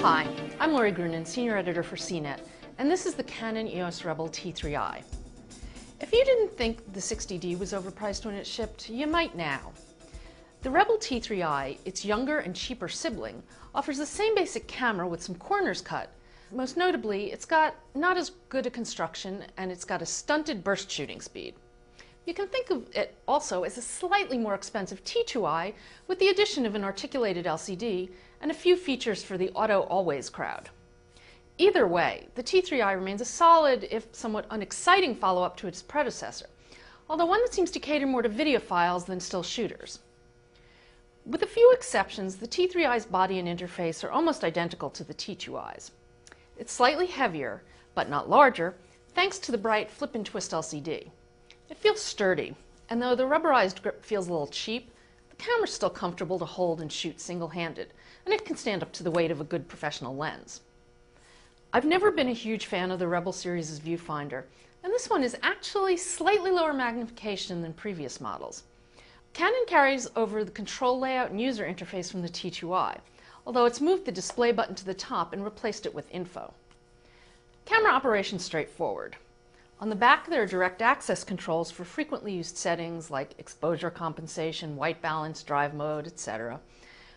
Hi, I'm Lori Grunin, Senior Editor for CNET, and this is the Canon EOS Rebel T3i. If you didn't think the 60D was overpriced when it shipped, you might now. The Rebel T3i, its younger and cheaper sibling, offers the same basic camera with some corners cut. Most notably, it's got not as good a construction and it's got a stunted burst shooting speed. You can think of it also as a slightly more expensive T2i with the addition of an articulated LCD and a few features for the auto-always crowd. Either way, the T3i remains a solid, if somewhat unexciting follow-up to its predecessor, although one that seems to cater more to videophiles than still shooters. With a few exceptions, the T3i's body and interface are almost identical to the T2i's. It's slightly heavier, but not larger, thanks to the bright flip and twist LCD. It feels sturdy, and though the rubberized grip feels a little cheap, the camera's still comfortable to hold and shoot single-handed, and it can stand up to the weight of a good professional lens. I've never been a huge fan of the Rebel series' viewfinder, and this one is actually slightly lower magnification than previous models. Canon carries over the control layout and user interface from the T2i, although it's moved the display button to the top and replaced it with info. Camera operation is straightforward. On the back there are direct access controls for frequently used settings like exposure compensation, white balance, drive mode, etc.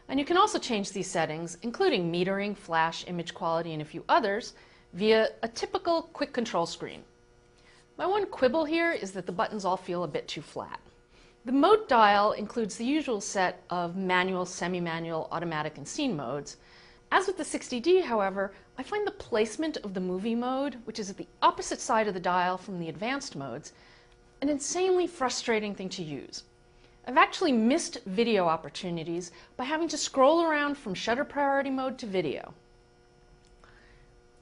And you can also change these settings, including metering, flash, image quality, and a few others, via a typical quick control screen. My one quibble here is that the buttons all feel a bit too flat. The mode dial includes the usual set of manual, semi-manual, automatic, and scene modes. As with the 60D, however, I find the placement of the movie mode, which is at the opposite side of the dial from the advanced modes, an insanely frustrating thing to use. I've actually missed video opportunities by having to scroll around from shutter priority mode to video.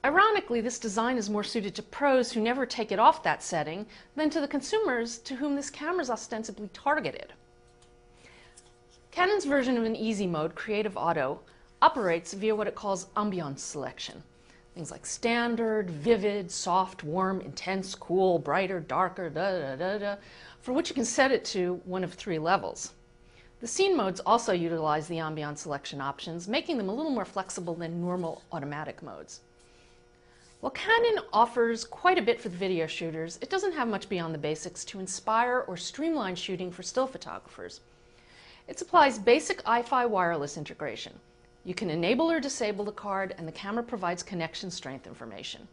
Ironically, this design is more suited to pros who never take it off that setting than to the consumers to whom this camera is ostensibly targeted. Canon's version of an easy mode, Creative Auto, operates via what it calls ambiance selection. Things like standard, vivid, soft, warm, intense, cool, brighter, darker, for which you can set it to one of 3 levels. The scene modes also utilize the ambiance selection options, making them a little more flexible than normal automatic modes. While Canon offers quite a bit for the video shooters, it doesn't have much beyond the basics to inspire or streamline shooting for still photographers. It supplies basic iFi wireless integration. You can enable or disable the card, and the camera provides connection strength information.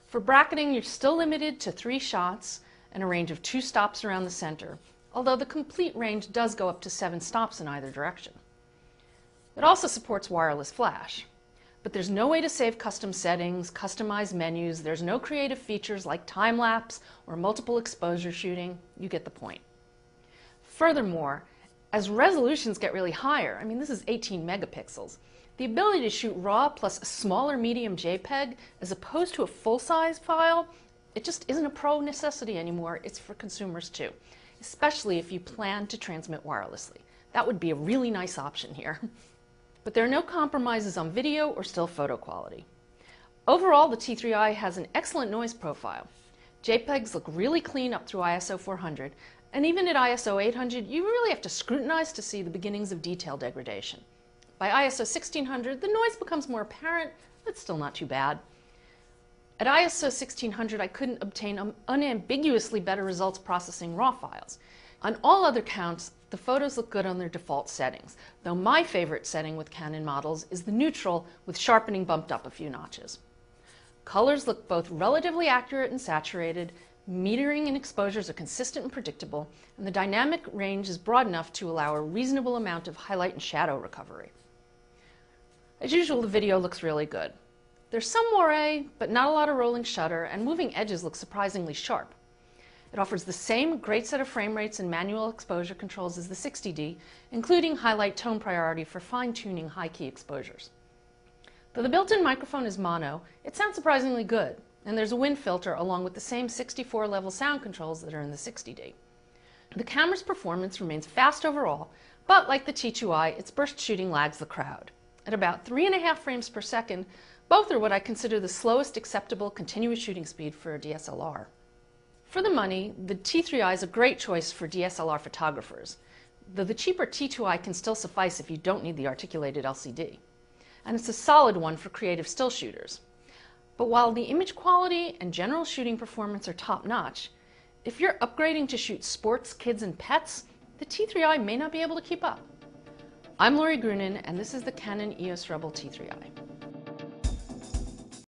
For bracketing, you're still limited to 3 shots and a range of 2 stops around the center, although the complete range does go up to 7 stops in either direction. It also supports wireless flash. But there's no way to save custom settings, customize menus, there's no creative features like time-lapse or multiple exposure shooting. You get the point. Furthermore, as resolutions get really higher, I mean this is 18 megapixels, the ability to shoot RAW plus a smaller medium JPEG as opposed to a full-size file, it just isn't a pro necessity anymore. It's for consumers too, especially if you plan to transmit wirelessly. That would be a really nice option here. But there are no compromises on video or still photo quality. Overall, the T3i has an excellent noise profile. JPEGs look really clean up through ISO 400, and even at ISO 800, you really have to scrutinize to see the beginnings of detail degradation. By ISO 1600, the noise becomes more apparent, but still not too bad. At ISO 1600, I couldn't obtain unambiguously better results processing RAW files. On all other counts, the photos look good on their default settings, though my favorite setting with Canon models is the neutral with sharpening bumped up a few notches. Colors look both relatively accurate and saturated, metering and exposures are consistent and predictable, and the dynamic range is broad enough to allow a reasonable amount of highlight and shadow recovery. As usual, the video looks really good. There's some moire, but not a lot of rolling shutter, and moving edges look surprisingly sharp. It offers the same great set of frame rates and manual exposure controls as the 60D, including highlight tone priority for fine-tuning high-key exposures. Though the built-in microphone is mono, it sounds surprisingly good, and there's a wind filter along with the same 64-level sound controls that are in the 60D. The camera's performance remains fast overall, but like the T2i, its burst shooting lags the crowd. At about 3.5 frames per second, both are what I consider the slowest acceptable continuous shooting speed for a DSLR. For the money, the T3i is a great choice for DSLR photographers, though the cheaper T2i can still suffice if you don't need the articulated LCD. and it's a solid one for creative still shooters. But while the image quality and general shooting performance are top-notch, if you're upgrading to shoot sports, kids, and pets, the T3i may not be able to keep up. I'm Lori Grunin, and this is the Canon EOS Rebel T3i.